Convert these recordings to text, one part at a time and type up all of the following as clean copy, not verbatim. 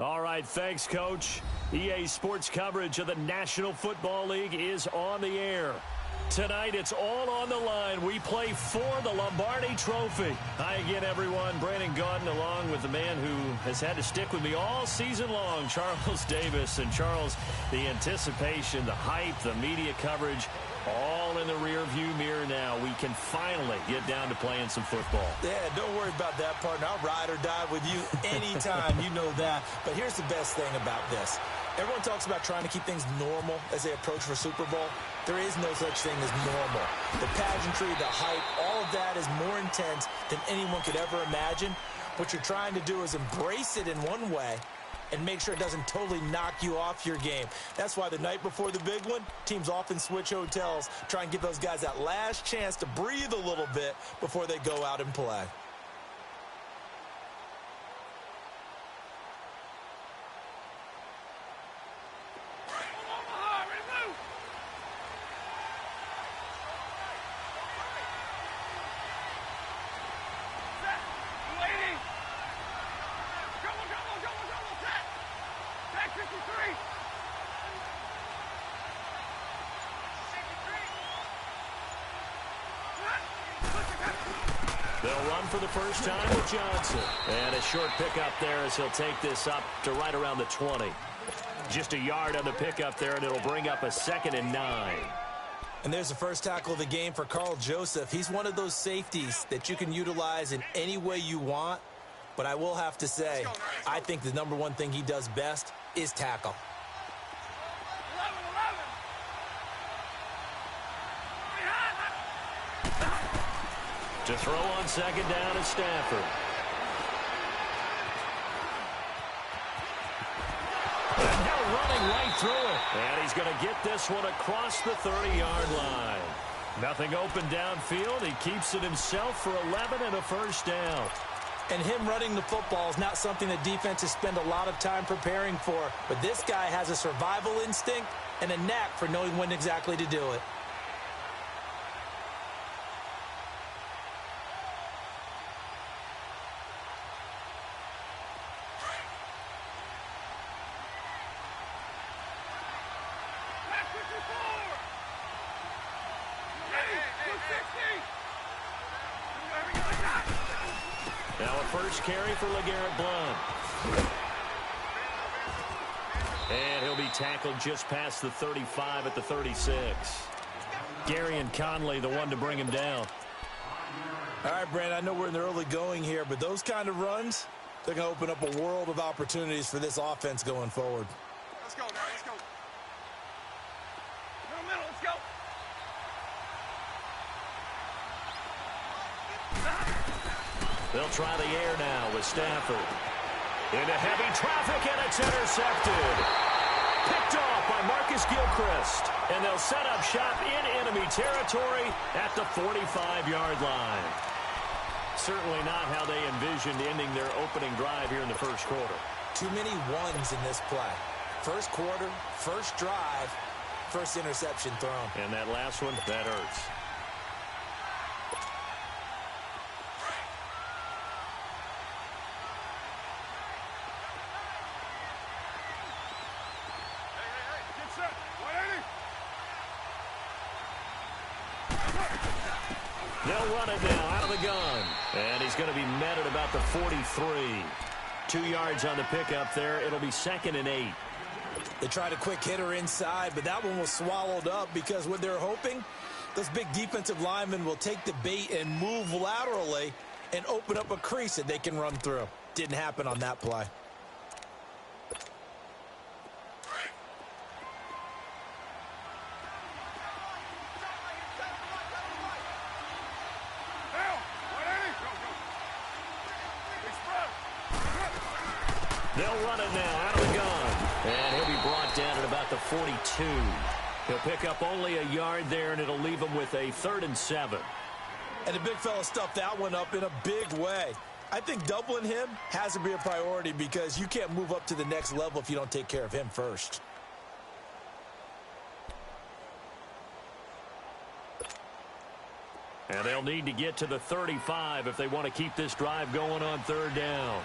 All right, thanks, Coach. EA Sports coverage of the National Football League is on the air. Tonight, it's all on the line. We play for the Lombardi Trophy. Hi again, everyone. Brandon Gaudin along with the man who has had to stick with me all season long, Charles Davis. And, Charles, the anticipation, the hype, the media coverage, all in the rear-view mirror now. We can finally get down to playing some football. Yeah, don't worry about that, partner. I'll ride or die with you anytime. You know that. But here's the best thing about this. Everyone talks about trying to keep things normal as they approach for Super Bowl. There is no such thing as normal. The pageantry, the hype, all of that is more intense than anyone could ever imagine. What you're trying to do is embrace it in one way and make sure it doesn't totally knock you off your game. That's why the night before the big one, teams often switch hotels, try and give those guys that last chance to breathe a little bit before they go out and play. They'll run for the first time with Johnson. And a short pickup there as he'll take this up to right around the 20. Just a yard on the pickup there, and it'll bring up a 2nd and 9. And there's the first tackle of the game for Karl Joseph. He's one of those safeties that you can utilize in any way you want. But I will have to say, I think the number one thing he does best is tackle. To throw on 2nd down is Stafford. And now running right through it. And he's going to get this one across the 30-yard line. Nothing open downfield. He keeps it himself for 11 and a first down. And him running the football is not something that defenses spend a lot of time preparing for. But this guy has a survival instinct and a knack for knowing when exactly to do it. Now a first carry for LeGarrette Blount. And he'll be tackled just past the 35 at the 36. Gary and Conley, the one to bring him down. All right, Brandon, I know we're in the early going here, but those kind of runs, they're going to open up a world of opportunities for this offense going forward. Let's go now, let's go. Middle, let's go. They'll try the air now with Stafford. Into heavy traffic, and it's intercepted. Picked off by Marcus Gilchrist. And they'll set up shop in enemy territory at the 45-yard line. Certainly not how they envisioned ending their opening drive here in the first quarter. Too many ones in this play. First quarter, first drive, first interception thrown. And that last one, that hurts. They'll run it now out of the gun. And he's going to be met at about the 43. 2 yards on the pickup there. It'll be 2nd and 8. They tried a quick hitter inside, but that one was swallowed up because what they're hoping, those big defensive linemen will take the bait and move laterally and open up a crease that they can run through. Didn't happen on that play. They'll run it now out of the gun. And he'll be brought down at about the 42. He'll pick up only a yard there, and it'll leave him with a 3rd and 7. And the big fella stuffed that one up in a big way. I think doubling him has to be a priority because you can't move up to the next level if you don't take care of him first. And they'll need to get to the 35 if they want to keep this drive going on 3rd down.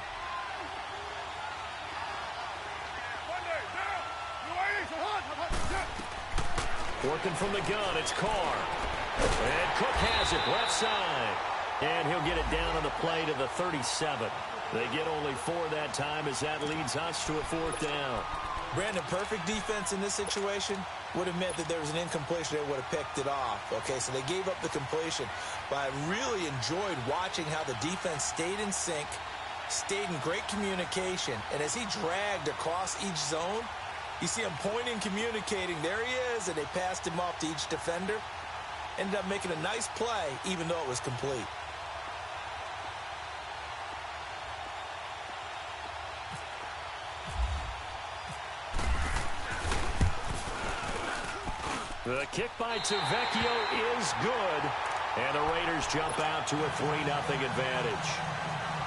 Working from the gun, it's Carr. And Cook has it, left side. And he'll get it down on the play to the 37. They get only 4 that time as that leads us to a 4th down. Brandon, perfect defense in this situation would have meant that there was an incompletion. They would have picked it off. Okay, so they gave up the completion. But I really enjoyed watching how the defense stayed in sync, stayed in great communication. And as he dragged across each zone, you see him pointing, communicating. There he is, and they passed him off to each defender. Ended up making a nice play, even though it was complete. The kick by Tavecchio is good. And the Raiders jump out to a 3-0 advantage.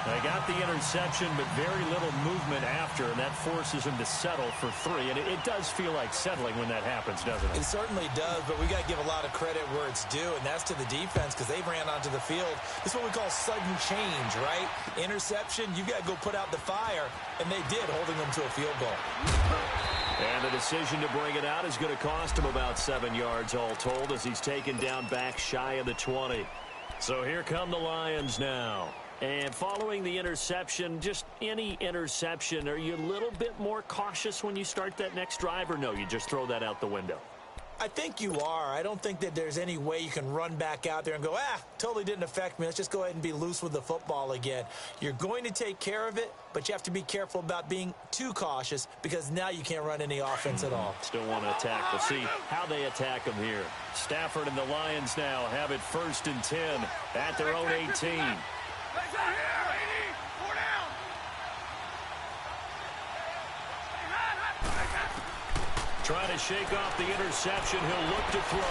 They got the interception, but very little movement after, and that forces them to settle for 3. And it does feel like settling when that happens, doesn't it? It certainly does, but we got to give a lot of credit where it's due, and that's to the defense because they ran onto the field. This is what we call sudden change, right? Interception, you got to go put out the fire, and they did, holding them to a field goal. And the decision to bring it out is going to cost him about 7 yards all told as he's taken down back shy of the 20. So here come the Lions now. And following the interception, just any interception, are you a little bit more cautious when you start that next drive, or no, you just throw that out the window? I think you are. I don't think that there's any way you can run back out there and go, totally didn't affect me. Let's just go ahead and be loose with the football again. You're going to take care of it, but you have to be careful about being too cautious because now you can't run any offense at all. Still want to attack. We'll see how they attack them here. Stafford and the Lions now have it 1st and 10 at their own 18. Trying to shake off the interception. He'll look to throw.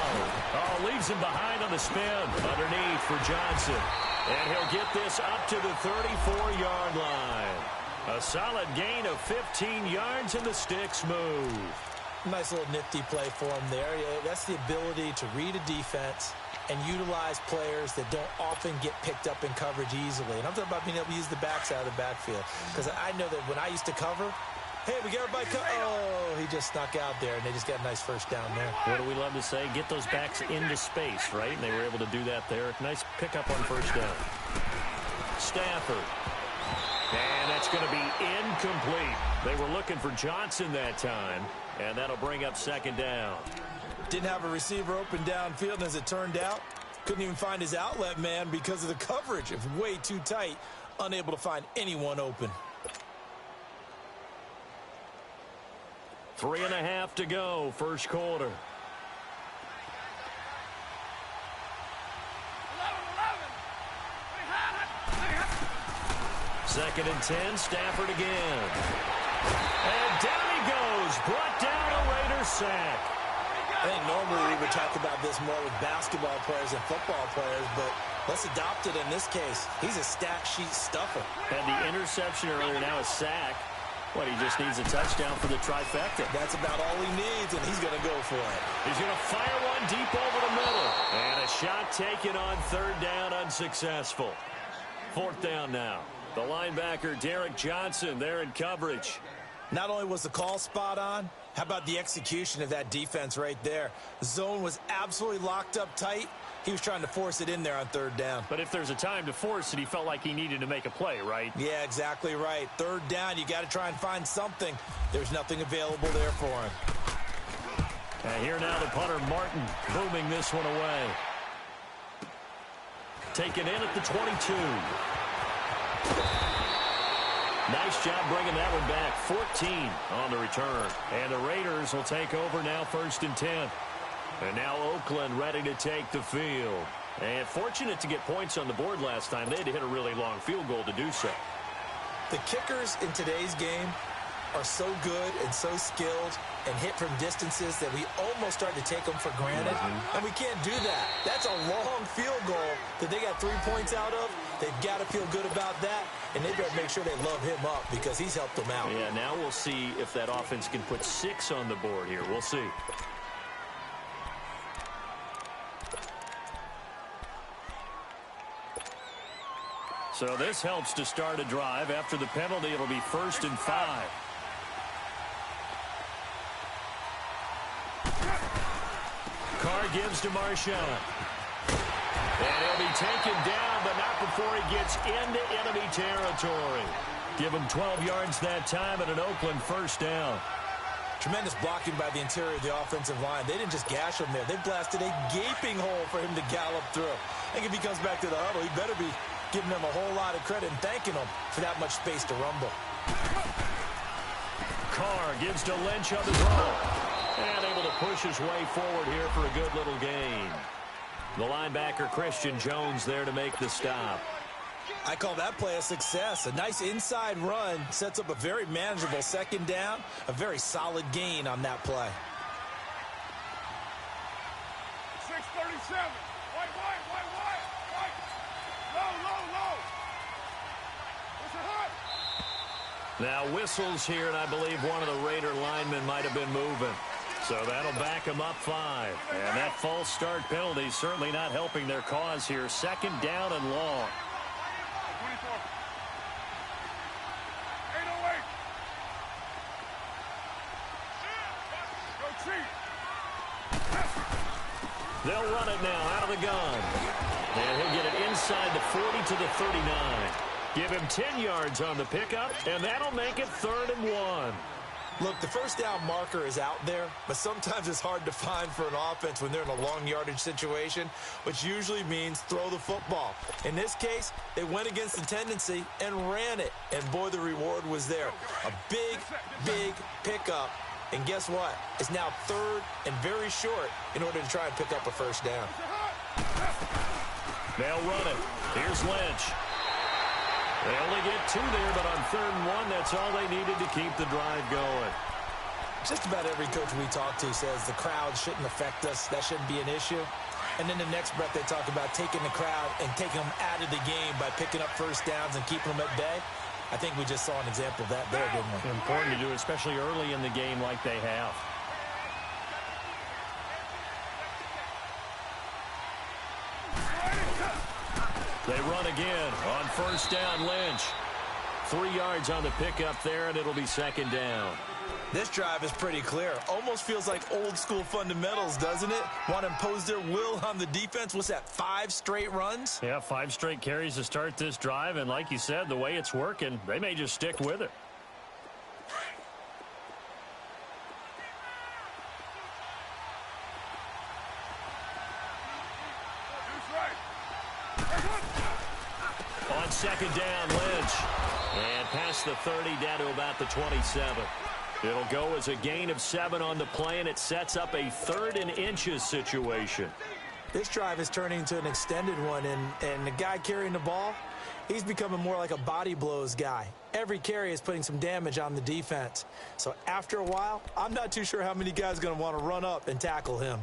Oh, leaves him behind on the spin. Underneath for Johnson. And he'll get this up to the 34-yard line. A solid gain of 15 yards, and the sticks move. Nice little nifty play for him there. That's the ability to read a defense and utilize players that don't often get picked up in coverage easily. And I'm talking about being able to use the backside of the backfield. Because I know that when I used to cover, hey, we got everybody. Oh, he just snuck out there, and they just got a nice first down there. What do we love to say? Get those backs into space, right? And they were able to do that there. Nice pickup on first down. Stafford. And that's going to be incomplete. They were looking for Johnson that time, and that'll bring up 2nd down. Didn't have a receiver open downfield, and as it turned out, couldn't even find his outlet man because of the coverage. It was way too tight, unable to find anyone open. 3.5 to go, first quarter. 2nd and 10, Stafford again. And down he goes, brought down a Raider sack. I think normally we would talk about this more with basketball players and football players, but let's adopt it in this case. He's a stat sheet stuffer. Had the interception earlier, now a sack. What, he just needs a touchdown for the trifecta. That's about all he needs, and he's going to go for it. He's going to fire one deep over the middle. And a shot taken on 3rd down, unsuccessful. 4th down now. The linebacker, Derek Johnson, there in coverage. Not only was the call spot on, how about the execution of that defense right there? The zone was absolutely locked up tight. He was trying to force it in there on 3rd down. But if there's a time to force it, he felt like he needed to make a play, right? Yeah, exactly right. 3rd down, you got to try and find something. There's nothing available there for him. And here now the punter, Martin, booming this one away. Taken in at the 22. Nice job bringing that one back. 14 on the return. And the Raiders will take over now 1st and 10. And now Oakland ready to take the field. And fortunate to get points on the board last time. They had to hit a really long field goal to do so. The kickers in today's game are so good and so skilled and hit from distances that we almost start to take them for granted. And we can't do that. That's a long field goal that they got 3 points out of. They've got to feel good about that, and they better make sure they love him up because he's helped them out. Yeah, now we'll see if that offense can put 6 on the board here. We'll see. So this helps to start a drive. After the penalty, it'll be 1st and 5. gives to Marshawn. And he'll be taken down, but not before he gets into enemy territory. Give him 12 yards that time and an Oakland first down. Tremendous blocking by the interior of the offensive line. They didn't just gash him there. They blasted a gaping hole for him to gallop through. I think if he comes back to the huddle, he better be giving them a whole lot of credit and thanking them for that much space to rumble. Carr gives to Lynch on the throw. And able to push his way forward here for a good little gain. The linebacker, Christian Jones, there to make the stop. I call that play a success. A nice inside run sets up a very manageable second down. A very solid gain on that play. 637. White. Low. What's a hut? Now whistles here, and I believe one of the Raider linemen might have been moving. So that'll back him up 5. And that false start penalty certainly not helping their cause here. Second down and long. 24. 808. Go cheat. They'll run it now out of the gun. And he'll get it inside the 40 to the 39. Give him 10 yards on the pickup, and that'll make it 3rd and 1. Look, the first down marker is out there, but sometimes it's hard to find for an offense when they're in a long yardage situation, which usually means throw the football. In this case, they went against the tendency and ran it, and boy, the reward was there. A big pickup, and guess what? It's now 3rd and very short in order to try and pick up a first down. They'll run it. Here's Lynch. They only get 2 there, but on 3rd and 1, that's all they needed to keep the drive going. Just about every coach we talk to says the crowd shouldn't affect us. That shouldn't be an issue. And then the next breath they talk about taking the crowd and taking them out of the game by picking up first downs and keeping them at bay. I think we just saw an example of that there, didn't we? Important to do, especially early in the game like they have. They run again on first down. Lynch. 3 yards on the pickup there, and it'll be second down. This drive is pretty clear. Almost feels like old school fundamentals, doesn't it? Want to impose their will on the defense. What's that, 5 straight runs? Yeah, 5 straight carries to start this drive, and like you said, the way it's working, they may just stick with it. On second down, Lynch. And past the 30 down to about the 27. It'll go as a gain of 7 on the play, and it sets up a 3rd and inches situation. This drive is turning into an extended one, and the guy carrying the ball, he's becoming more like a body blows guy. Every carry is putting some damage on the defense. So after a while, I'm not too sure how many guys are going to want to run up and tackle him.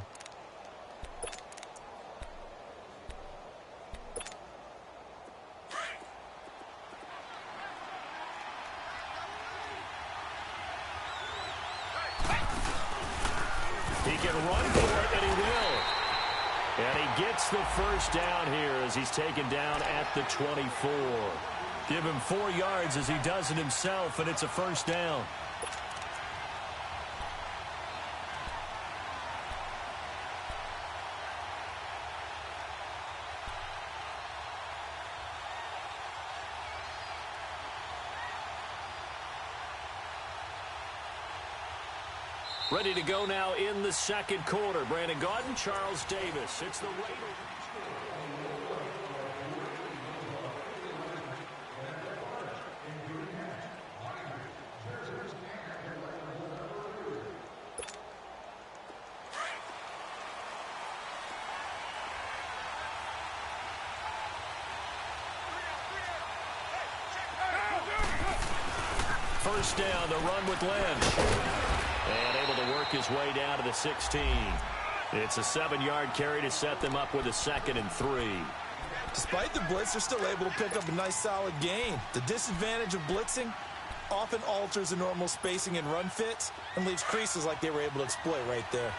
He can run for it, and he will. And he gets the first down here as he's taken down at the 24. Give him 4 yards as he does it himself, and it's a first down. Ready to go now in the second quarter. Brandon Gaudin, Charles Davis. It's the Raiders. First down, the run with Lynch. And able to work his way down to the 16. It's a 7-yard carry to set them up with a 2nd and 3. Despite the blitz, they're still able to pick up a nice solid gain. The disadvantage of blitzing often alters the normal spacing and run fits and leaves creases like they were able to exploit right there.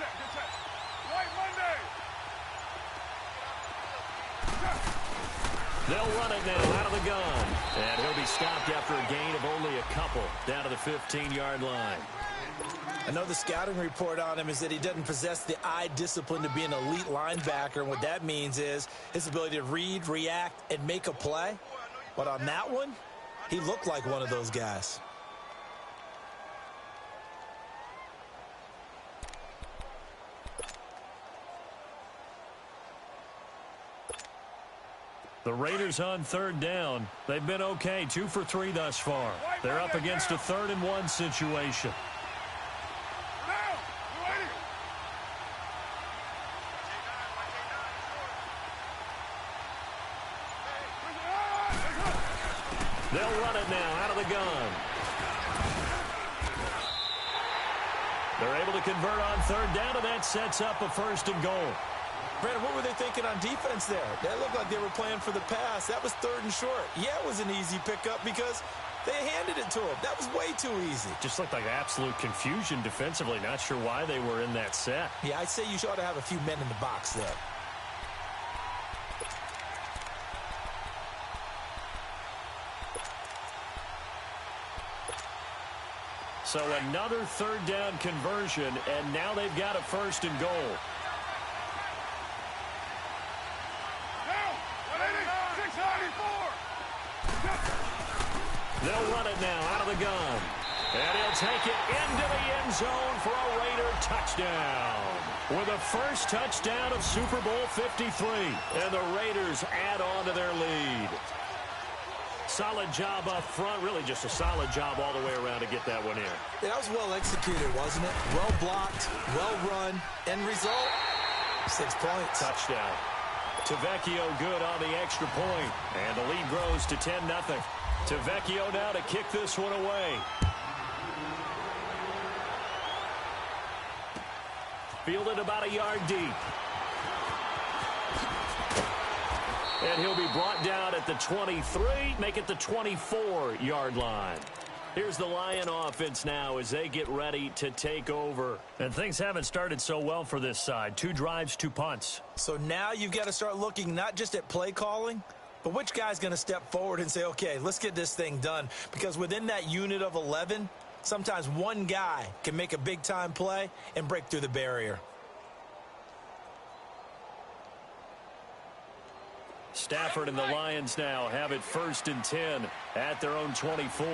set, good set. White Monday. They'll run it now out of the gun. And he'll be stopped after a gain of only a couple down to the 15-yard line. I know the scouting report on him is that he doesn't possess the eye discipline to be an elite linebacker. And what that means is his ability to read, react, and make a play. But on that one, he looked like one of those guys. The Raiders on third down. They've been okay, 2 for 3 thus far. They're up against a 3rd and 1 situation. They'll run it now out of the gun. They're able to convert on third down, and that sets up a 1st and goal. Brandon, what were they thinking on defense there? That looked like they were playing for the pass. That was 3rd and short. Yeah, it was an easy pickup because they handed it to him. That was way too easy. Just looked like absolute confusion defensively. Not sure why they were in that set. Yeah, I'd say you ought to have a few men in the box there. So another 3rd down conversion, and now they've got a 1st and goal. They'll run it now out of the gun. And he'll take it into the end zone for a Raider touchdown. With a first touchdown of Super Bowl 53. And the Raiders add on to their lead. Solid job up front. Really just a solid job all the way around to get that one in. Yeah, that was well executed, wasn't it? Well blocked, well run. End result, 6 points. Touchdown. Tavecchio good on the extra point. And the lead grows to 10-0. Tavecchio now to kick this one away. Fielded about a yard deep. And he'll be brought down at the 23, make it the 24-yard line. Here's the Lion offense now as they get ready to take over. And things haven't started so well for this side. 2 drives, 2 punts. So now you've got to start looking not just at play calling, but which guy's going to step forward and say, okay, let's get this thing done. Because within that unit of 11, sometimes one guy can make a big-time play and break through the barrier. Stafford and the Lions now have it 1st and 10 at their own 24.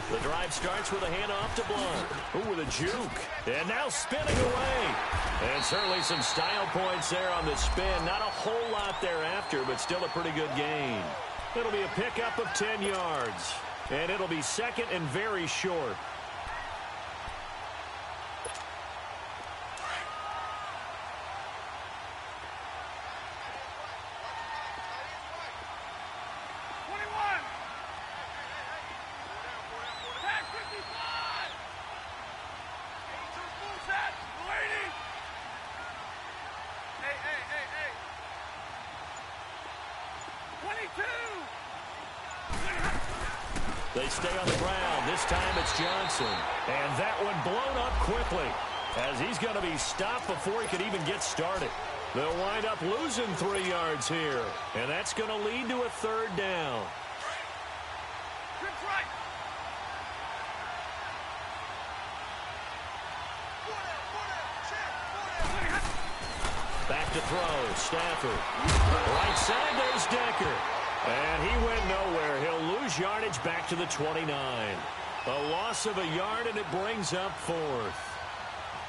The drive starts with a handoff to Blunt. Ooh, with a juke. And now spinning away. And certainly some style points there on the spin. Not a whole lot thereafter, but still a pretty good gain. It'll be a pickup of 10 yards. And it'll be 2nd and very short. They stay on the ground. This time it's Johnson. And that one blown up quickly as he's going to be stopped before he could even get started. They'll wind up losing 3 yards here. And that's going to lead to a 3rd down. Back to throw. Stafford. Right side, there's Decker. And he went nowhere. He'll lose yardage back to the 29. A loss of a yard, and it brings up 4th.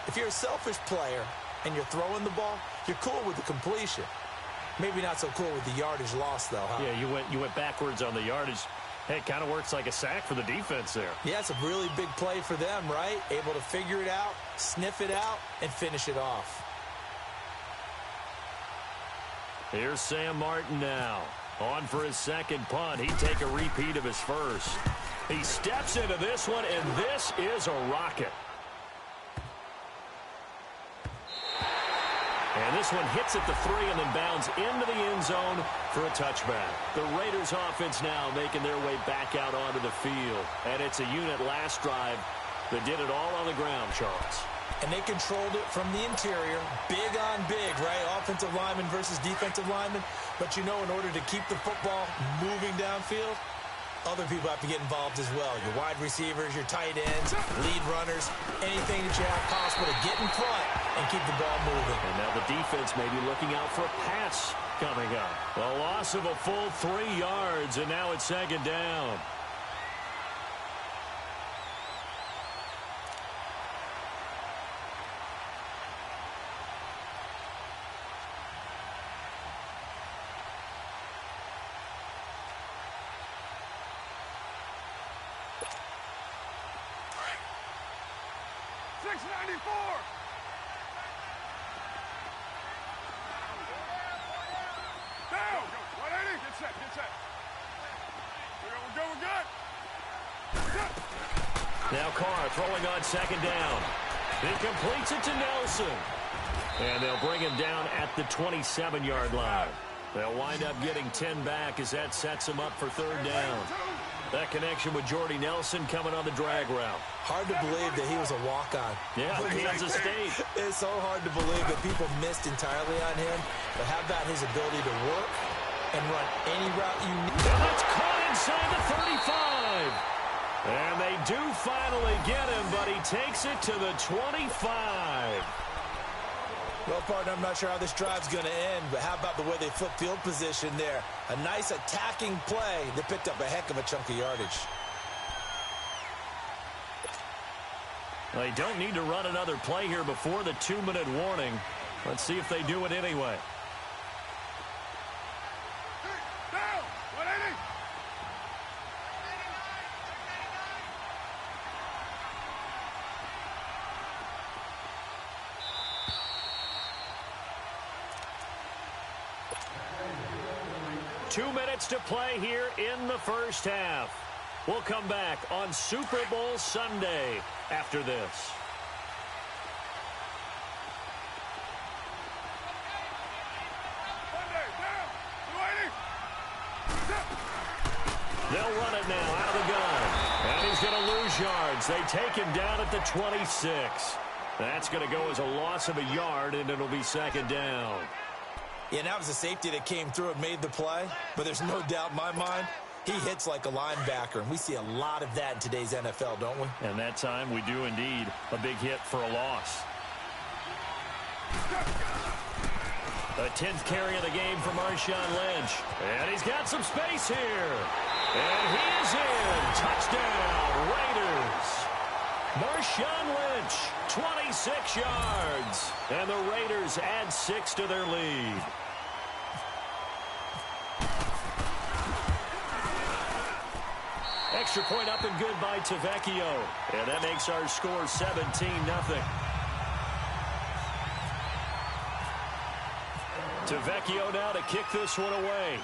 If you're a selfish player and you're throwing the ball, you're cool with the completion. Maybe not so cool with the yardage loss, though, huh? Yeah, you went backwards on the yardage. Hey, it kind of works like a sack for the defense there. Yeah, it's a really big play for them, right? Able to figure it out, sniff it out, and finish it off. Here's Sam Martin now. On for his 2nd punt. He'd take a repeat of his first. He steps into this one, and this is a rocket. And this one hits at the 3 and then bounds into the end zone for a touchback. The Raiders offense now making their way back out onto the field. And it's a unit last drive that did it all on the ground, Charles. And they controlled it from the interior, big on big, right? Offensive lineman versus defensive lineman. But you know, in order to keep the football moving downfield, other people have to get involved as well. Your wide receivers, your tight ends, lead runners, anything that you have possible to get in front and keep the ball moving. And now the defense may be looking out for a pass coming up. A loss of a full 3 yards, and now it's second down. Down. 180. Get set. Get set. We're good. Now Carr throwing on second down. He completes it to Nelson. And they'll bring him down at the 27-yard line. They'll wind up getting 10 back as that sets him up for third down. That connection with Jordy Nelson coming on the drag route. Hard to believe that he was a walk-on. Yeah, Kansas State. It's so hard to believe that people missed entirely on him. But how about his ability to work and run any route you need? And that's caught inside the 35. And they do finally get him, but he takes it to the 25. Well, partner, I'm not sure how this drive's going to end, but how about the way they flip field position there? A nice attacking play. They picked up a heck of a chunk of yardage. They don't need to run another play here before the 2-minute warning. Let's see if they do it anyway. Down. 180. Two minutes to play here in the first half. We'll come back on Super Bowl Sunday after this. Monday. Down. 280. They'll run it now out of the gun. And he's going to lose yards. They take him down at the 26. That's going to go as a loss of a yard, and it'll be second down. Yeah, that was a safety that came through and made the play. But there's no doubt in my mind, he hits like a linebacker. And we see a lot of that in today's NFL, don't we? And that time we do indeed a big hit for a loss. The 10th carry of the game for Marshawn Lynch. And he's got some space here. And he is in. Touchdown, Raiders. Marshawn Lynch, 26 yards. And the Raiders add 6 to their lead. Extra point up and good by Tavecchio. And that makes our score 17-0. Tavecchio now to kick this one away.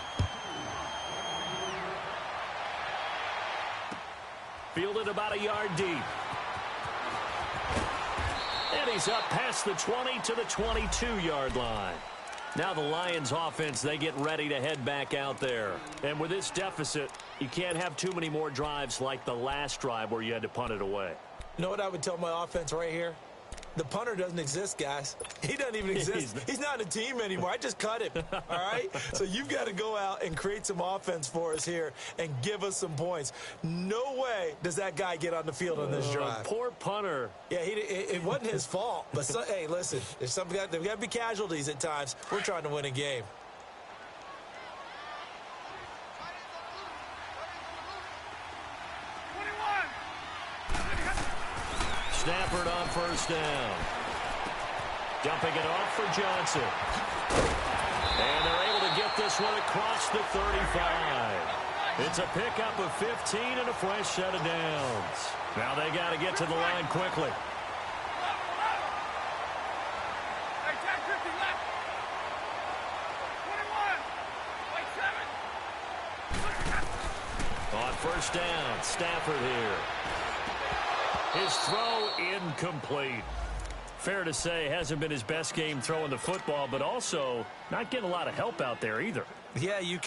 Fielded about a yard deep. And he's up past the 20 to the 22-yard line. Now the Lions offense, they get ready to head back out there. And with this deficit, you can't have too many more drives like the last drive where you had to punt it away. You know what I would tell my offense right here? The punter doesn't exist, guys. He doesn't even exist. He's not a team anymore. I just cut him, all right? So you've got to go out and create some offense for us here and give us some points. No way does that guy get on the field on this drive. Poor punter. Yeah, it wasn't his fault. But, hey, listen, there's got to be casualties at times. We're trying to win a game. Stafford on first down. Dumping it off for Johnson. And they're able to get this one across the 35. It's a pickup of 15 and a fresh set of downs. Now they got to get to the line quickly. Hey, 10-50 left. 21. Like 7. On first down, Stafford here. His throw incomplete. Fair to say, hasn't been his best game throwing the football, but also not getting a lot of help out there either. Yeah, you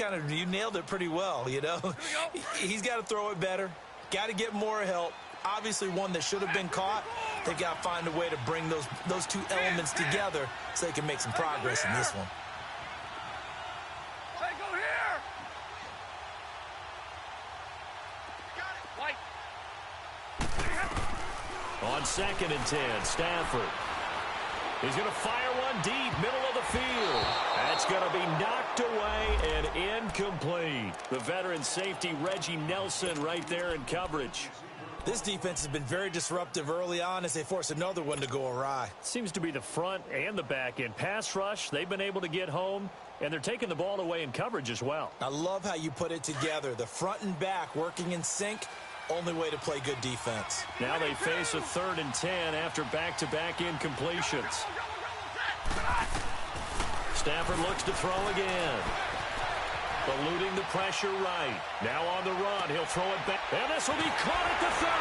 nailed it pretty well, you know. He's got to throw it better, got to get more help. Obviously one that should have been caught. They've got to find a way to bring those two elements together so they can make some progress in this one. Hey, go here! Got it. White. On 2nd and 10, Stafford. He's going to fire one deep, middle of the field. That's going to be knocked away and incomplete. The veteran safety, Reggie Nelson, right there in coverage. This defense has been very disruptive early on as they force another one to go awry. Seems to be the front and the back end. Pass rush, they've been able to get home, and they're taking the ball away in coverage as well. I love how you put it together. The front and back working in sync. Only way to play good defense. Now they face a 3rd and 10 after back-to-back incompletions. Stafford looks to throw again. Eluding the pressure right. Now on the run. He'll throw it back. And this will be caught at the 30.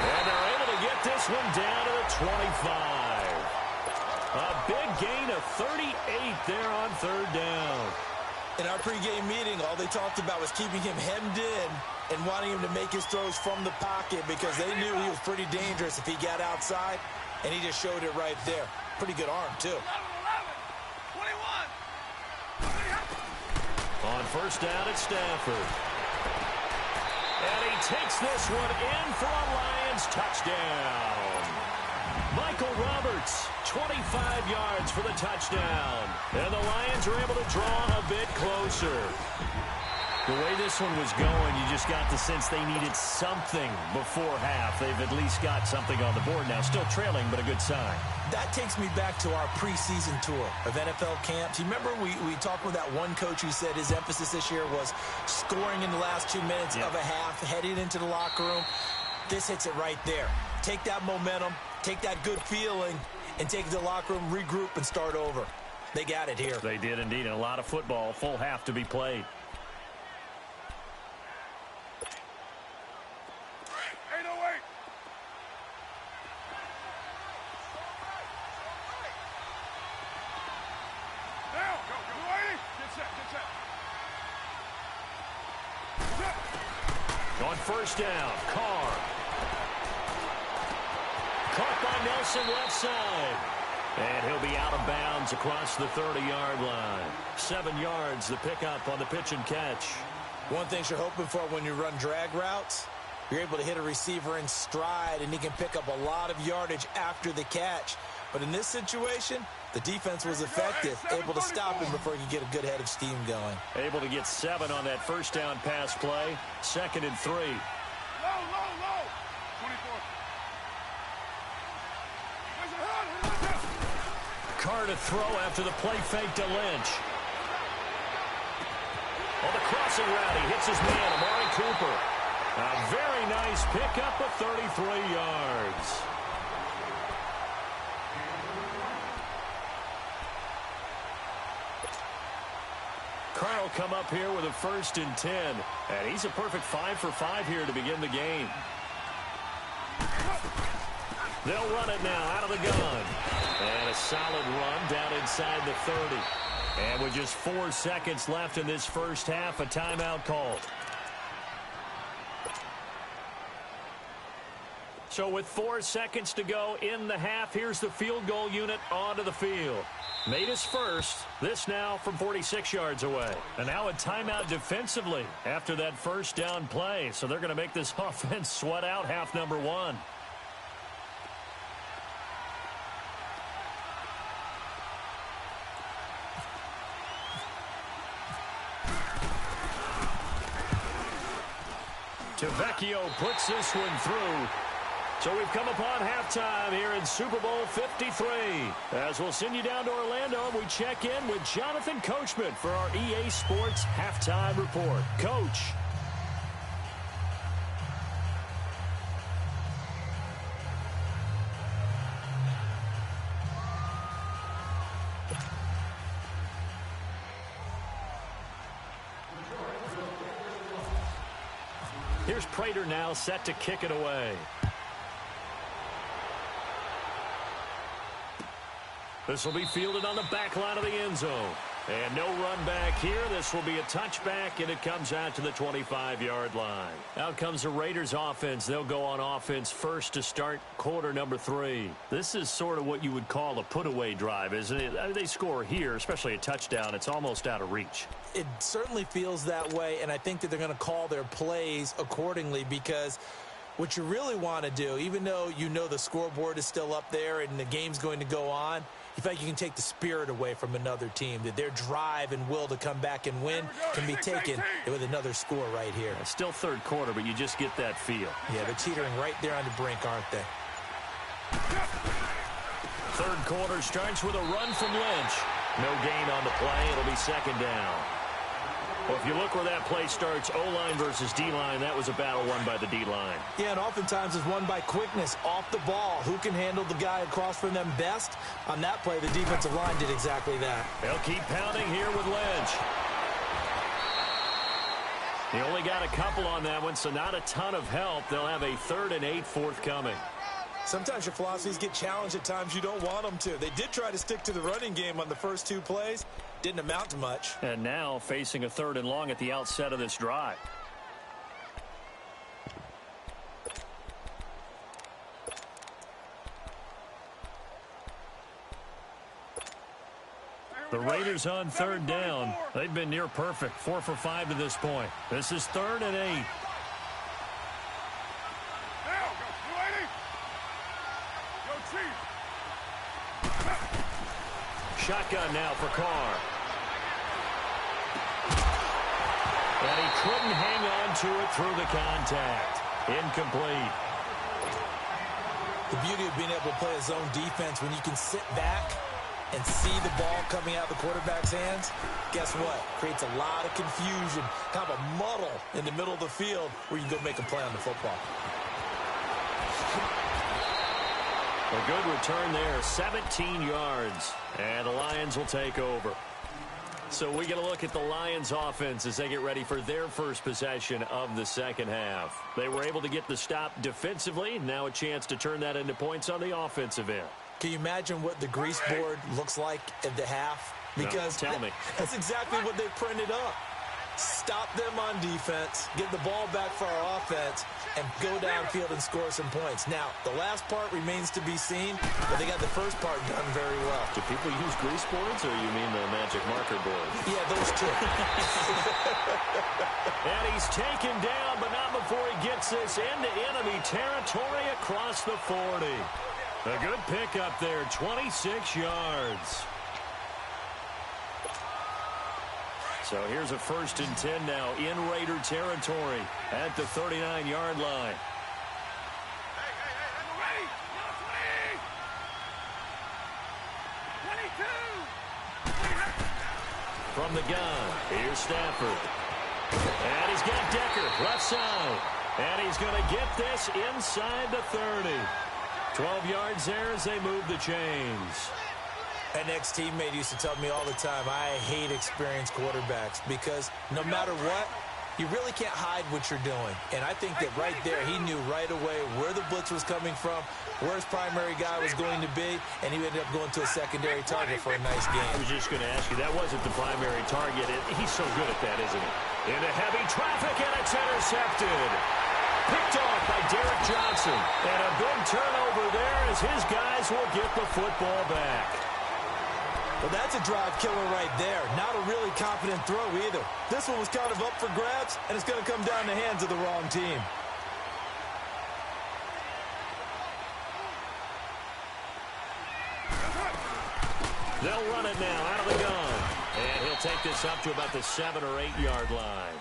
And they're able to get this one down to the 25. A big gain of 38 there on 3rd down. In our pregame meeting, all they talked about was keeping him hemmed in and wanting him to make his throws from the pocket because they knew he was pretty dangerous if he got outside, and he just showed it right there. Pretty good arm, too. 11, 21. On 1st down, it's Stafford. And he takes this one in for a Lions touchdown. Michael Roberts, 25 yards for the touchdown. And the Lions are able to draw a bit closer. The way this one was going, you just got the sense they needed something before half. They've at least got something on the board now. Still trailing, but a good sign. That takes me back to our preseason tour of NFL camps. You remember we talked with that one coach who said his emphasis this year was scoring in the last 2 minutes of a half, heading into the locker room. This hits it right there. Take that momentum, take that good feeling, and take it to the locker room, regroup, and start over. They got it here. They did indeed, and a lot of football, full half to be played. 808. Now, go, 80. Get set, get set. Set. On 1st down, Carr. Caught by Nelson left side. And he'll be out of bounds across the 30-yard line. 7 yards, the pickup on the pitch and catch. One thing you're hoping for when you run drag routes, you're able to hit a receiver in stride, and he can pick up a lot of yardage after the catch. But in this situation, the defense was effective, able to stop him before he could get a good head of steam going. Able to get 7 on that 1st down pass play. 2nd and 3. Low, low, low. 24. Carr to throw after the play fake to Lynch. On the crossing route, he hits his man, Amari Cooper. A very nice pickup of 33 yards. Carr will come up here with a 1st and 10. And he's a perfect 5 for 5 here to begin the game. They'll run it now out of the gun. And a solid run down inside the 30. And with just 4 seconds left in this first half, a timeout called. So with 4 seconds to go in the half, here's the field goal unit onto the field. Made his first. This now from 46 yards away. And now a timeout defensively after that 1st down play. So they're going to make this offense sweat out half number 1. Tavecchio puts this one through. So we've come upon halftime here in Super Bowl 53. As we'll send you down to Orlando, we check in with Jonathan Coachman for our EA Sports Halftime Report. Coach. Here's Prater now set to kick it away. This will be fielded on the back line of the end zone. And no run back here. This will be a touchback, and it comes out to the 25-yard line. Out comes the Raiders offense. They'll go on offense first to start quarter number 3. This is sort of what you would call a put-away drive, isn't it? I mean, they score here, especially a touchdown. It's almost out of reach. It certainly feels that way, and I think that they're going to call their plays accordingly, because what you really want to do, even though you know the scoreboard is still up there and the game's going to go on, you feel like you can take the spirit away from another team, that their drive and will to come back and win can be taken with another score right here. It's still third quarter, but you just get that feel. Yeah, they're teetering right there on the brink, aren't they? Third quarter starts with a run from Lynch. No gain on the play. It'll be second down. Well, if you look where that play starts, O-line versus D-line, that was a battle won by the D-line. Yeah, and oftentimes it's won by quickness off the ball. Who can handle the guy across from them best? On that play, the defensive line did exactly that. They'll keep pounding here with Lynch. He only got a couple on that one, so not a ton of help. They'll have a 3rd and 8 forthcoming. Sometimes your philosophies get challenged at times you don't want them to. They did try to stick to the running game on the first 2 plays. Didn't amount to much. And now facing a 3rd and long at the outset of this drive. The Raiders on 3rd down. They've been near perfect. 4 for 5 to this point. This is 3rd and 8. Shotgun now for Carr. And he couldn't hang on to it through the contact. Incomplete. The beauty of being able to play a zone defense, when you can sit back and see the ball coming out of the quarterback's hands, guess what? Creates a lot of confusion, kind of a muddle in the middle of the field where you can go make a play on the football. A good return there, 17 yards, and the Lions will take over. So we get a look at the Lions offense as they get ready for their first possession of the second half. They were able to get the stop defensively. Now a chance to turn that into points on the offensive end. Can you imagine what the grease board looks like at the half? Because no, tell me. That's exactly what they printed up. Stop them on defense, get the ball back for our offense, and go downfield and score some points. Now, the last part remains to be seen, but they got the first part done very well. Do people use grease boards, or you mean the magic marker board? Yeah, those two. And he's taken down, but not before he gets this into enemy territory across the 40. A good pickup there, 26 yards. So here's a 1st and 10 now in Raider territory at the 39-yard line. From the gun, here's Stafford. And he's got Decker left side. And he's going to get this inside the 30. 12 yards there as they move the chains. An ex-teammate used to tell me all the time, I hate experienced quarterbacks because no matter what, you really can't hide what you're doing. And I think that right there, he knew right away where the blitz was coming from, where his primary guy was going to be, and he ended up going to a secondary target for a nice game. I was just going to ask you, that wasn't the primary target. He's so good at that, isn't he? Into heavy traffic, and it's intercepted. Picked off by Derek Johnson. And a big turnover there as his guys will get the football back. Well, that's a drive killer right there. Not a really confident throw either. This one was kind of up for grabs, and it's going to come down the hands of the wrong team. They'll run it now out of the gun. And he'll take this up to about the 7 or 8 yard line.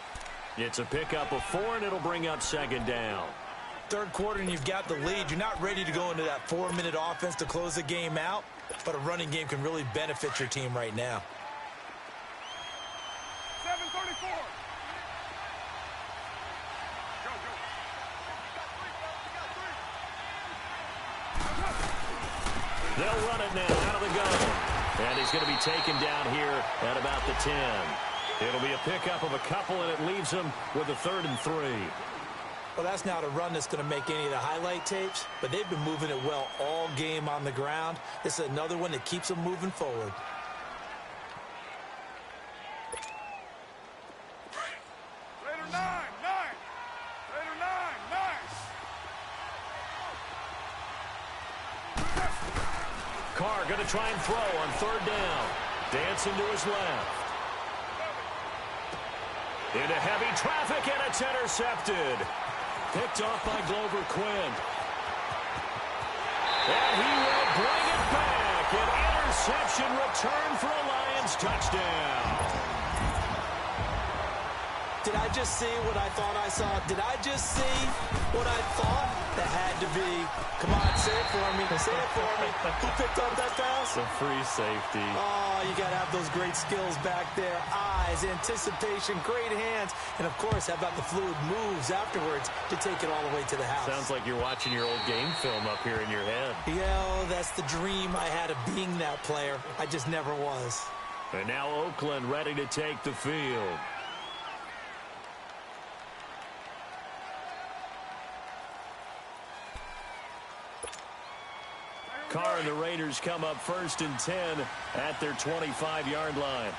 It's a pickup of 4, and it'll bring up second down. Third quarter, and you've got the lead. You're not ready to go into that 4-minute offense to close the game out, but a running game can really benefit your team right now. 7:34. They'll run it now out of the gun. And he's going to be taken down here at about the 10. It'll be a pickup of a couple, and it leaves him with a 3rd and 3. Well, that's not a run that's going to make any of the highlight tapes, but they've been moving it well all game on the ground. This is another one that keeps them moving forward. Raider 9, 9. Raider 9, 9. Carr going to try and throw on third down. Dancing to his left. Into heavy traffic, and it's intercepted. Picked off by Glover Quinn. And he will bring it back. An interception return for a Lions touchdown. Did I just see what I thought I saw? Did I just see what I thought? That had to be. Come on, say it for me. Say it for me. Who picked up that pass? The free safety. Oh, you got to have those great skills back there. Eyes, anticipation, great hands. And, of course, how about the fluid moves afterwards to take it all the way to the house? Sounds like you're watching your old game film up here in your head. Yeah, that's the dream I had of being that player. I just never was. And now Oakland ready to take the field. Carr and the Raiders come up 1st and 10 at their 25-yard line.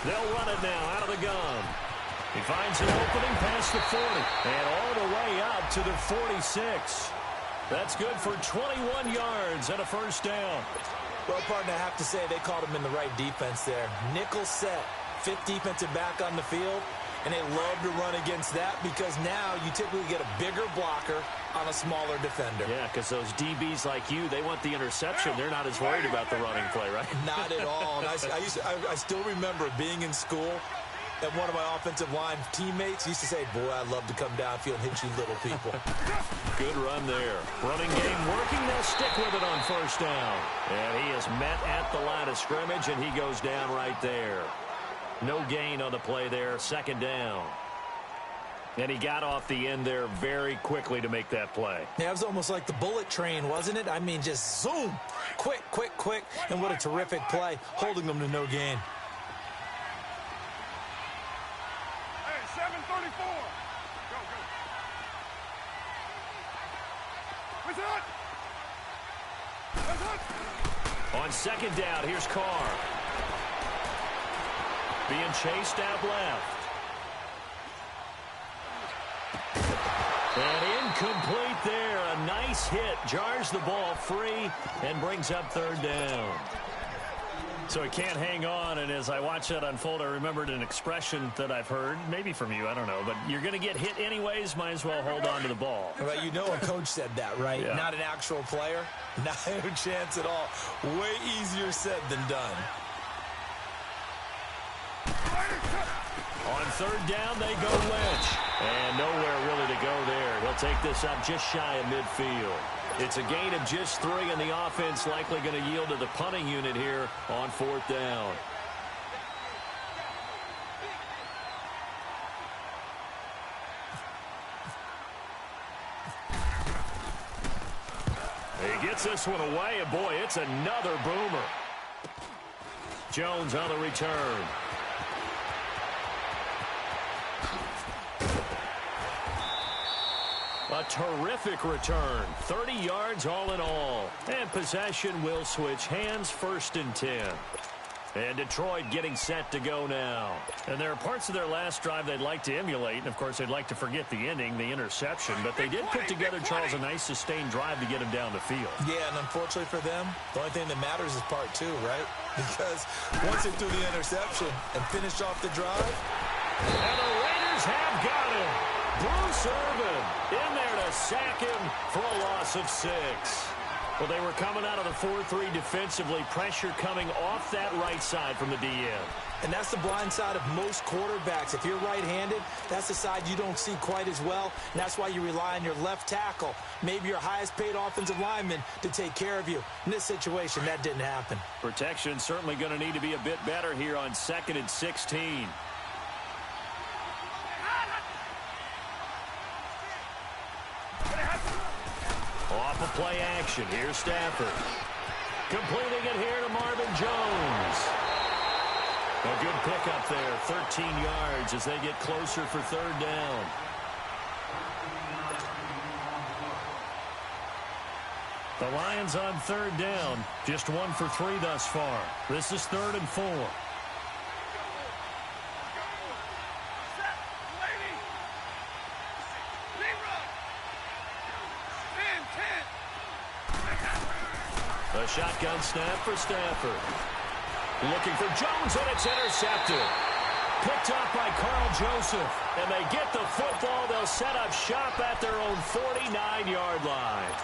They'll run it now out of the gun. He finds an opening past the 40 and all the way up to the 46. That's good for 21 yards and a first down. Well, partner, I have to say they called him in the right defense there. Nickel set, 5th defensive back on the field. And they love to run against that because now you typically get a bigger blocker on a smaller defender. Yeah, because those DBs like you, they want the interception. They're not as worried about the running play, right? Not at all. And I still remember being in school, and one of my offensive line teammates used to say, boy, I'd love to come downfield and hit you little people. Good run there. Running game working. They'll stick with it on first down. And he is met at the line of scrimmage, and he goes down right there. No gain on the play there, 2nd down. And he got off the end there very quickly to make that play. Yeah, it was almost like the bullet train, wasn't it? I mean, just zoom. Quick, quick, quick. And what a terrific play, holding them to no gain. Hey, 734. Go, go. What's that? On 2nd down, here's Carr. Being chased out left. And incomplete there. A nice hit. Jars the ball free and brings up 3rd down. So he can't hang on, and as I watch that unfold, I remembered an expression that I've heard, maybe from you, I don't know, but you're going to get hit anyways, might as well hold on to the ball. Well, you know a coach said that, right? Yeah. Not an actual player. Not a chance at all. Way easier said than done. On 3rd down, they go Lynch. And nowhere really to go there. He'll take this up just shy of midfield. It's a gain of just 3, and the offense likely going to yield to the punting unit here on 4th down. He gets this one away, and boy, it's another boomer. Jones on the return. A terrific return. 30 yards all in all. And possession will switch hands, 1st and 10. And Detroit getting set to go now. And there are parts of their last drive they'd like to emulate. And, of course, they'd like to forget the ending, the interception. But they did put together, Charles, a nice sustained drive to get him down the field. Yeah, and unfortunately for them, the only thing that matters is part 2, right? Because once they threw the interception and finished off the drive. And the Raiders have got him. Bruce Irvin in there to sack him for a loss of 6. Well, they were coming out of the 4-3 defensively. Pressure coming off that right side from the DN. And that's the blind side of most quarterbacks. If you're right-handed, that's the side you don't see quite as well. And that's why you rely on your left tackle, maybe your highest-paid offensive lineman, to take care of you. In this situation, that didn't happen. Protection certainly going to need to be a bit better here on 2nd and 16. Off of play action. Here's Stafford. Completing it here to Marvin Jones. A good pickup there, 13 yards as they get closer for third down. The Lions on third down, just 1 for 3 thus far. This is 3rd and 4. A shotgun snap for Stafford. Looking for Jones, and it's intercepted. Picked up by Carl Joseph. And they get the football. They'll set up shop at their own 49-yard line.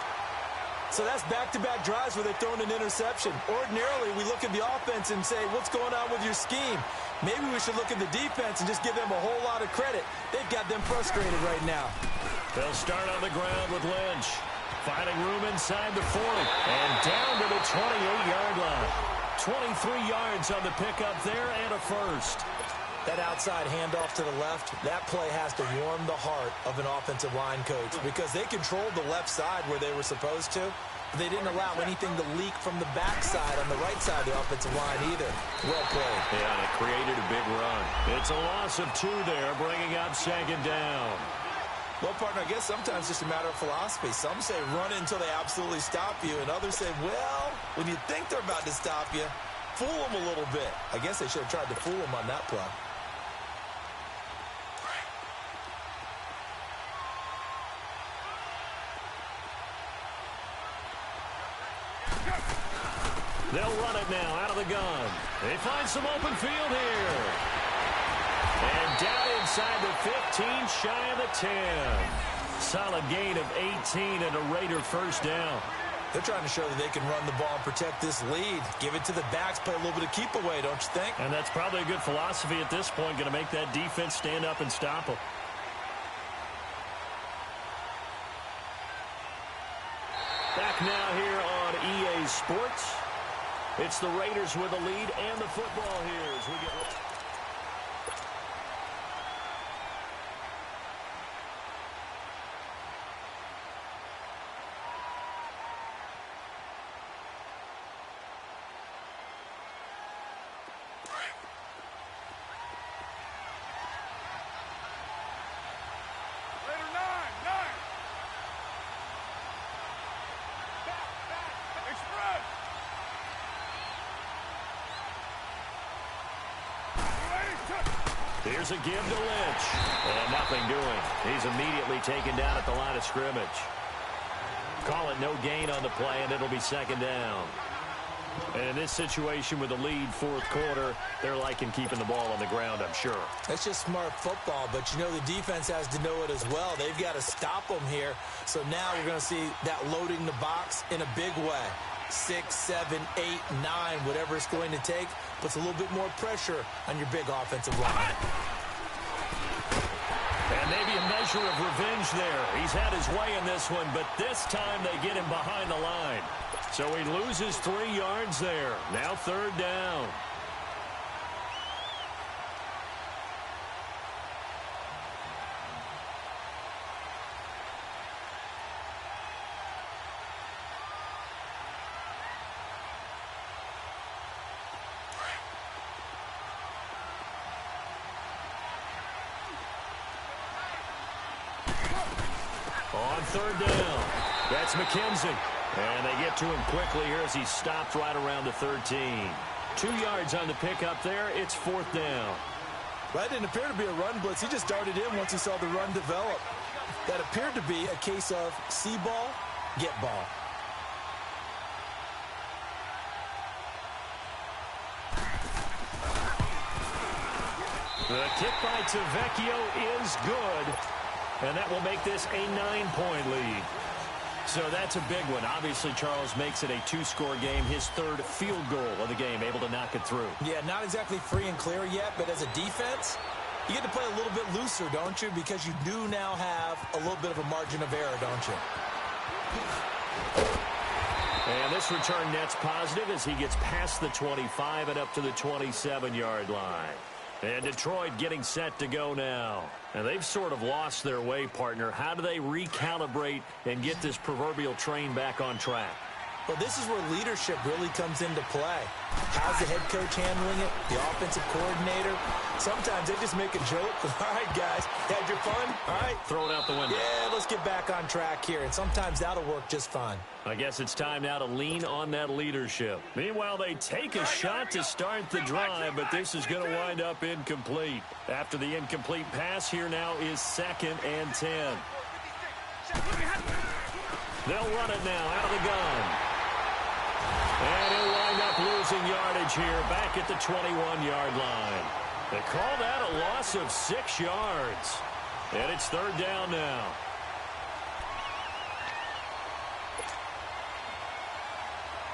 So that's back-to-back drives where they're throwing an interception. Ordinarily, we look at the offense and say, what's going on with your scheme? Maybe we should look at the defense and just give them a whole lot of credit. They've got them frustrated right now. They'll start on the ground with Lynch. Finding room inside the 40. And down to the 28-yard line. 23 yards on the pickup there and a first. That outside handoff to the left, that play has to warm the heart of an offensive line coach because they controlled the left side where they were supposed to. But they didn't allow anything to leak from the backside on the right side of the offensive line either. Well played. Yeah, and it created a big run. It's a loss of 2 there, bringing up 2nd down. Well, partner, I guess sometimes it's just a matter of philosophy. Some say run it until they absolutely stop you, and others say, well, when you think they're about to stop you, fool them a little bit. I guess they should have tried to fool them on that play. They'll run it now out of the gun. They find some open field here. And down inside the 15, shy of the 10. Solid gain of 18 and a Raider first down. They're trying to show that they can run the ball and protect this lead. Give it to the backs, play a little bit of keep away, don't you think? And that's probably a good philosophy at this point, going to make that defense stand up and stop them. Back now here on EA Sports. It's the Raiders with the lead and the football here as we get... Here's a give to Lynch. And nothing doing. He's immediately taken down at the line of scrimmage. Call it no gain on the play, and it'll be 2nd down. And in this situation with the lead 4th quarter, they're liking keeping the ball on the ground, I'm sure. That's just smart football, but you know the defense has to know it as well. They've got to stop them here. So now we're going to see that loading the box in a big way. 6, 7, 8, 9, whatever it's going to take, puts a little bit more pressure on your big offensive line. And maybe a measure of revenge there. He's had his way in this one, but this time they get him behind the line. So he loses 3 yards there. Now 3rd down. On 3rd down, that's McKenzie. And they get to him quickly here as he stopped right around the 13. 2 yards on the pickup there. It's 4th down. That didn't appear to be a run blitz. He just darted in once he saw the run develop. That appeared to be a case of see ball, get ball. The kick by Tavecchio is good. And that will make this a 9-point lead. So that's a big one. Obviously, Charles makes it a 2-score game. His 3rd field goal of the game, able to knock it through. Yeah, not exactly free and clear yet, but as a defense, you get to play a little bit looser, don't you? Because you do now have a little bit of a margin of error, don't you? And this return net's positive as he gets past the 25 and up to the 27-yard line. And Detroit getting set to go now. And they've sort of lost their way, partner. How do they recalibrate and get this proverbial train back on track? Well, this is where leadership really comes into play. How's the head coach handling it? The offensive coordinator? Sometimes they just make a joke. All right, guys, had your fun? All right. Throw it out the window. Yeah, let's get back on track here, and sometimes that'll work just fine. I guess it's time now to lean on that leadership. Meanwhile, they take a shot to start the drive, but this is going to wind up incomplete. After the incomplete pass, here now is 2nd and 10. They'll run it now out of the gun. And he'll wind up losing yardage here back at the 21-yard line. They call that a loss of 6 yards. And it's 3rd down now.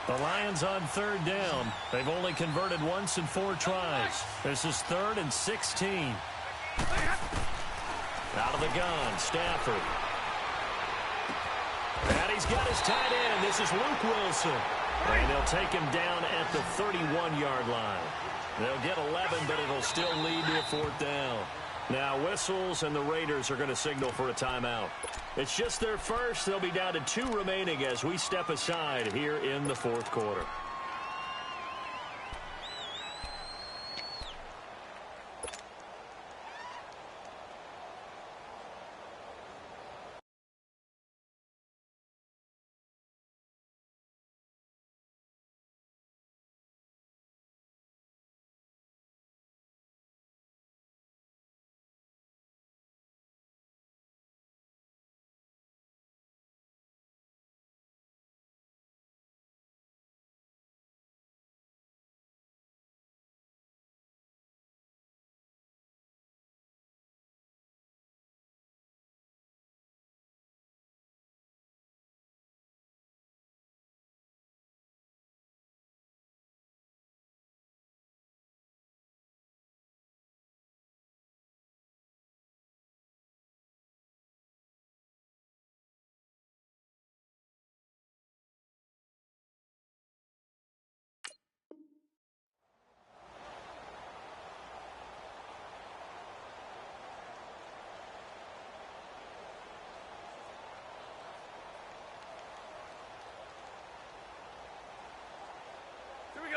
The Lions on 3rd down. They've only converted once in 4 tries. This is 3rd and 16. Out of the gun, Stafford. And he's got his tight end. This is Luke Wilson. And they'll take him down at the 31-yard line. They'll get 11, but it'll still lead to a 4th down. Now whistles, and the Raiders are going to signal for a timeout. It's just their first. They'll be down to 2 remaining as we step aside here in the 4th quarter.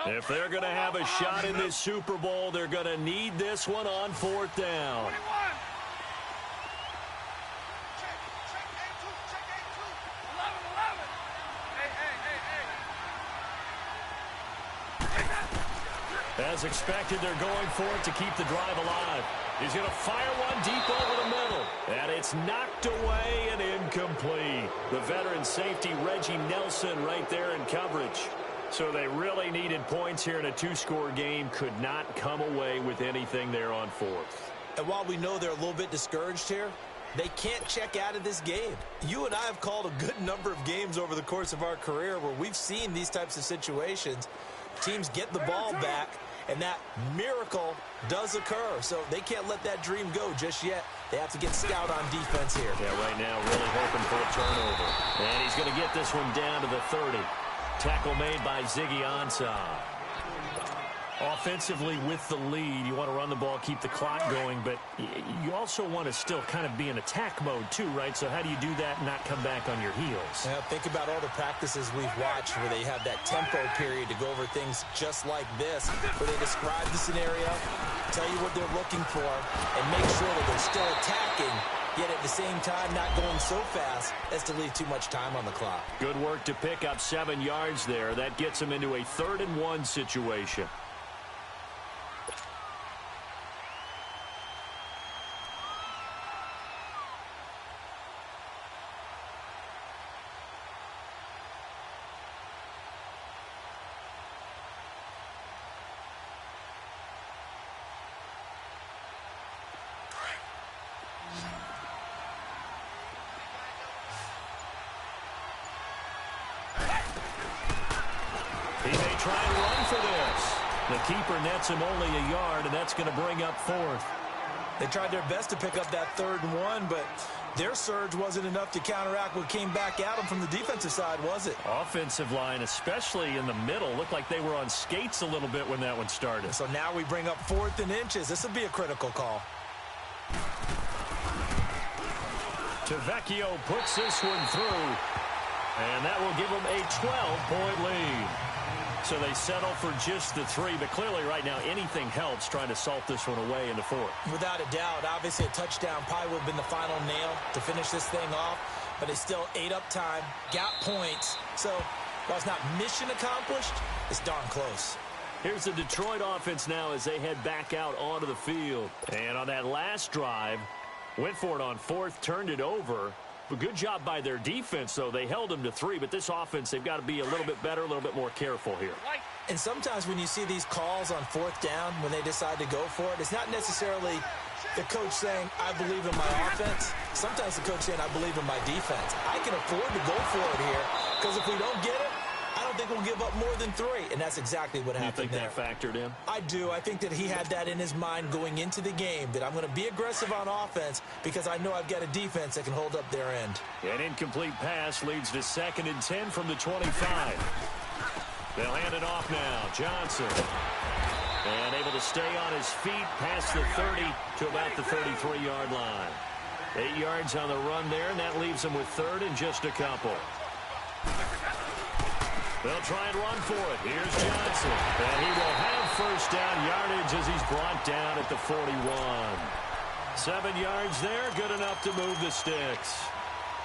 If they're going to have a shot in this Super Bowl, they're going to need this one on 4th down. As expected, they're going for it to keep the drive alive. He's going to fire one deep over the middle. And it's knocked away and incomplete. The veteran safety, Reggie Nelson, right there in coverage. So they really needed points here in a 2-score game. Could not come away with anything there on 4th. And while we know they're a little bit discouraged here, they can't check out of this game. You and I have called a good number of games over the course of our career where we've seen these types of situations. Teams get the ball back, and that miracle does occur. So they can't let that dream go just yet. They have to get stout on defense here. Yeah, right now really hoping for a turnover. And he's going to get this one down to the 30. Tackle made by Ziggy Ansah. Offensively with the lead, you want to run the ball, keep the clock going, but you also want to still kind of be in attack mode too, right? So how do you do that and not come back on your heels? Yeah, think about all the practices we've watched where they have that tempo period to go over things just like this, where they describe the scenario, tell you what they're looking for, and make sure that they're still attacking, yet at the same time not going so fast as to leave too much time on the clock. Good work to pick up 7 yards there. That gets them into a 3rd and 1 situation. He may try and run for this. The keeper nets him only a yard, and that's going to bring up 4th. They tried their best to pick up that 3rd and 1, but their surge wasn't enough to counteract what came back at them from the defensive side, was it? Offensive line, especially in the middle, looked like they were on skates a little bit when that one started. So now we bring up 4th and inches. This will be a critical call. Tavecchio puts this one through. And that will give them a 12-point lead. So they settle for just the 3, but clearly right now anything helps trying to salt this one away in the 4th. Without a doubt, obviously a touchdown probably would have been the final nail to finish this thing off, but they still ate up time, got points. So while it's not mission accomplished, it's darn close. Here's the Detroit offense now as they head back out onto the field. And on that last drive, went for it on 4th, turned it over. But good job by their defense, though. They held them to 3, but this offense, they've got to be a little bit better, a little bit more careful here. And sometimes when you see these calls on 4th down, when they decide to go for it, it's not necessarily the coach saying, I believe in my offense. Sometimes the coach saying, I believe in my defense. I can afford to go for it here, because if we don't get it, I don't think we'll give up more than 3, and that's exactly what happened there. You think that factored in? I do. I think that he had that in his mind going into the game, that I'm going to be aggressive on offense because I know I've got a defense that can hold up their end. An incomplete pass leads to 2nd and 10 from the 25. They'll hand it off now. Johnson. And able to stay on his feet past the 30 to about the 33-yard line. 8 yards on the run there, and that leaves them with 3rd and just a couple. They'll try and run for it. Here's Johnson. And he will have first down yardage as he's brought down at the 41. 7 yards there, good enough to move the sticks.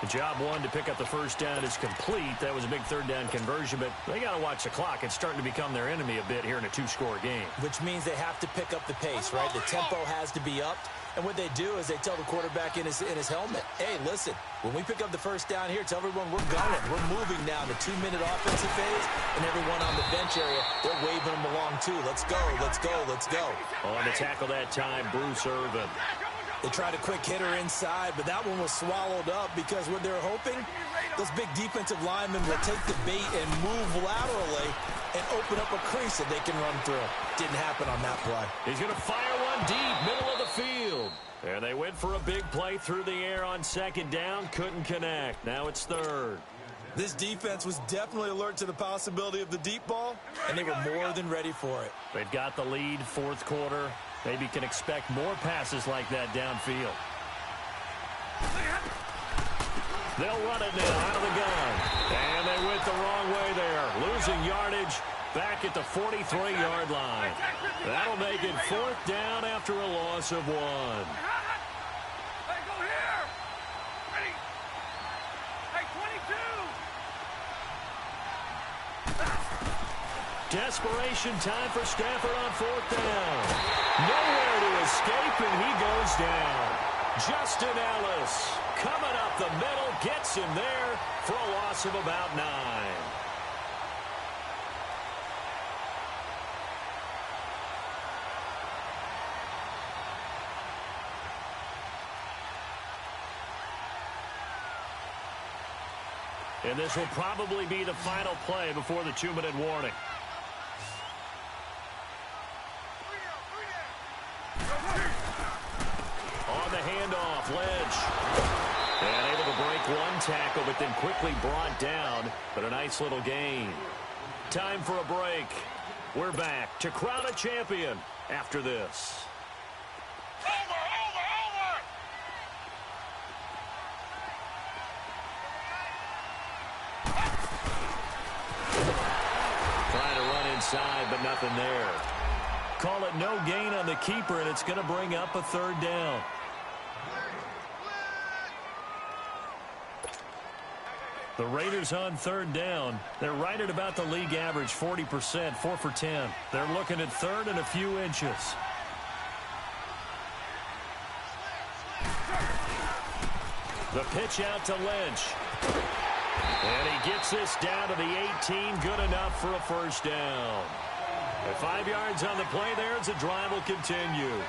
The job one to pick up the first down is complete. That was a big 3rd down conversion, but they got to watch the clock. It's starting to become their enemy a bit here in a 2-score game. Which means they have to pick up the pace, right? The tempo has to be upped. And what they do is they tell the quarterback in his helmet, hey, listen, when we pick up the first down here, tell everyone we're going. We're moving now to 2-minute offensive phase, and everyone on the bench area, they're waving them along too. Let's go, let's go, let's go. On the tackle that time, Bruce Irvin. They tried a quick hitter inside, but that one was swallowed up because what they're hoping, those big defensive linemen will take the bait and move laterally and open up a crease that they can run through. Didn't happen on that play. He's going to fire one deep, middle of the field. And they went for a big play through the air on 2nd down. Couldn't connect. Now it's 3rd. This defense was definitely alert to the possibility of the deep ball, and they were more than ready for it. They've got the lead, 4th quarter. Maybe can expect more passes like that downfield. They'll run it now out of the gun. And they went the wrong way there. Losing yardage back at the 43-yard line. That'll make it 4th down after a loss of 1. Hey, go here. Ready. Hey, 22. Desperation time for Stafford on 4th down. Nowhere to escape, and he goes down. Justin Ellis coming up the middle, gets him there for a loss of about 9. And this will probably be the final play before the 2-minute warning. On the handoff, Lynch. And able to break one tackle, but then quickly brought down. But a nice little gain. Time for a break. We're back to crown a champion after this. Trying to run inside, but nothing there. Call it no gain on the keeper, and it's going to bring up a 3rd down. The Raiders on 3rd down. They're right at about the league average, 40%, 4 for 10. They're looking at 3rd and a few inches. The pitch out to Lynch. And he gets this down to the 18, good enough for a first down. At 5 yards on the play there, as the drive will continue.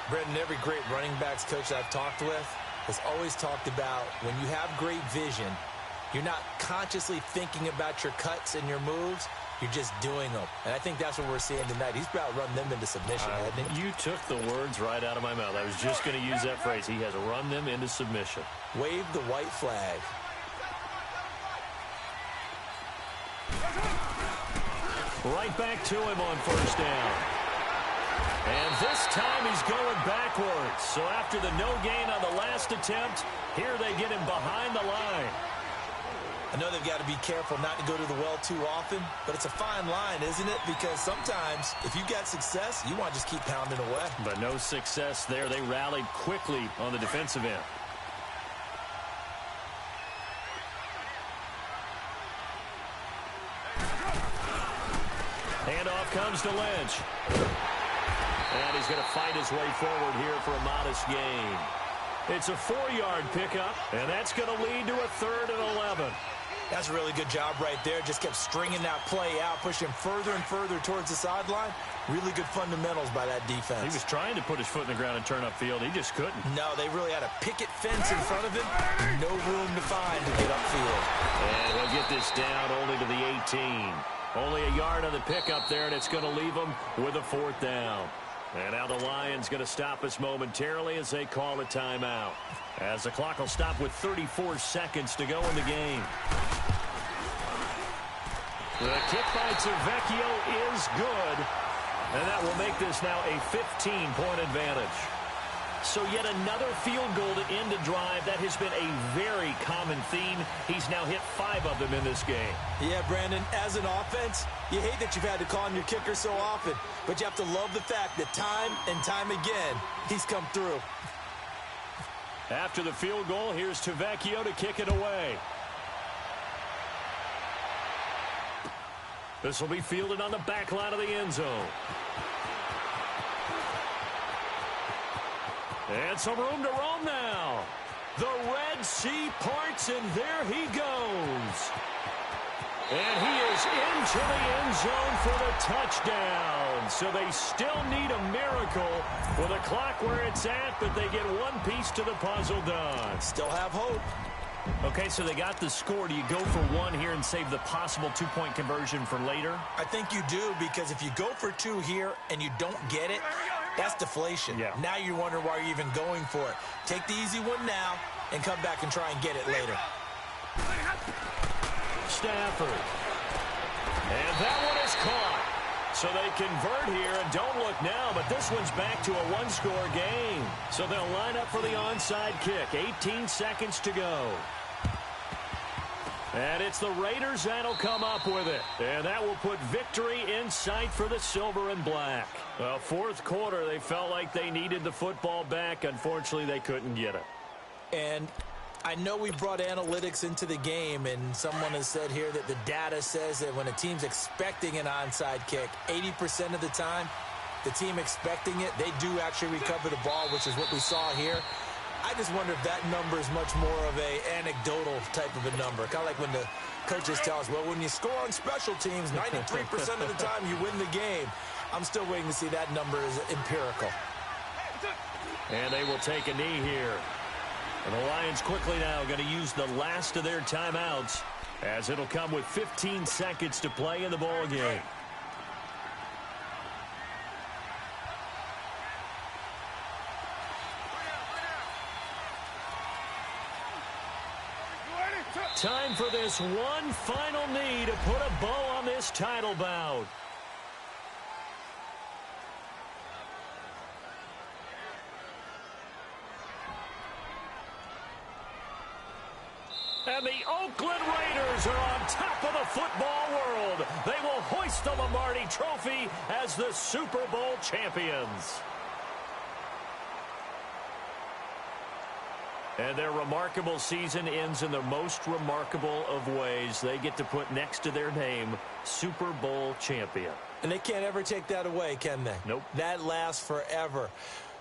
Brendan, every great running backs coach I've talked with has always talked about when you have great vision, you're not consciously thinking about your cuts and your moves. You're just doing them. And I think that's what we're seeing tonight. He's about run them into submission, hasn't he? You took the words right out of my mouth. I was just going to use that phrase. He has run them into submission. Wave the white flag. Right back to him on first down. And this time he's going backwards. So after the no gain on the last attempt, here they get him behind the line. I know they've got to be careful not to go to the well too often, but it's a fine line, isn't it? Because sometimes if you've got success, you want to just keep pounding away. But no success there. They rallied quickly on the defensive end. Handoff comes to Lynch. And he's going to fight his way forward here for a modest gain. It's a 4-yard pickup, and that's going to lead to a 3rd and 11. That's a really good job right there. Just kept stringing that play out, pushing further and further towards the sideline. Really good fundamentals by that defense. He was trying to put his foot in the ground and turn upfield. He just couldn't. No, they really had a picket fence in front of him. No room to find to get upfield. And he'll get this down only to the 18. Only a yard on the pickup there, and it's going to leave him with a 4th down. And now the Lions going to stop us momentarily as they call a timeout. As the clock will stop with 34 seconds to go in the game. The kick by Tavecchio is good. And that will make this now a 15-point advantage. So yet another field goal to end a drive. That has been a very common theme. He's now hit 5 of them in this game. Yeah, Brandon, as an offense, you hate that you've had to call on your kicker so often. But you have to love the fact that time and time again, he's come through. After the field goal, here's Tavecchio to kick it away. This will be fielded on the back line of the end zone. And some room to roam now. The Red Sea parts, and there he goes. And he is into the end zone for the touchdown. So they still need a miracle with a clock where it's at, but they get one piece to the puzzle done. Still have hope. Okay, so they got the score. Do you go for 1 here and save the possible 2-point conversion for later? I think you do, because if you go for 2 here and you don't get it, that's deflation. Yeah. Now you're wondering why you're even going for it. Take the easy one now and come back and try and get it later. Stafford. And that one is caught. So they convert here, and don't look now, but this one's back to a 1-score game. So they'll line up for the onside kick. 18 seconds to go. And it's the Raiders that'll come up with it. And that will put victory in sight for the Silver and Black. Well, 4th quarter, they felt like they needed the football back. Unfortunately, they couldn't get it. And I know we brought analytics into the game, and someone has said here that the data says that when a team's expecting an onside kick, 80% of the time, the team expecting it, they do actually recover the ball, which is what we saw here. I just wonder if that number is much more of a anecdotal type of a number. Kind of like when the coaches tell us, well, when you score on special teams, 93% of the time you win the game. I'm still waiting to see that number is empirical. And they will take a knee here. And the Lions quickly now going to use the last of their timeouts, as it'll come with 15 seconds to play in the ball game. Time for this one final knee to put a bow on this title bout. And the Oakland Raiders are on top of the football world. They will hoist the Lombardi Trophy as the Super Bowl champions. And their remarkable season ends in the most remarkable of ways. They get to put next to their name, Super Bowl champion. And they can't ever take that away, can they? Nope. That lasts forever.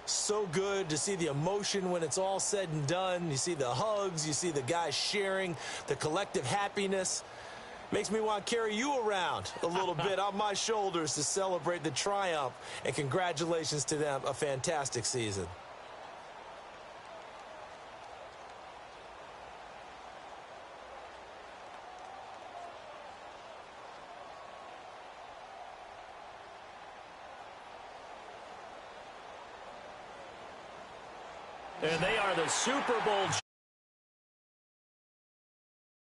So good to see the emotion when it's all said and done. You see the hugs, you see the guys sharing, the collective happiness. Makes me want to carry you around a little bit on my shoulders to celebrate the triumph. And congratulations to them, a fantastic season. And they are the Super Bowl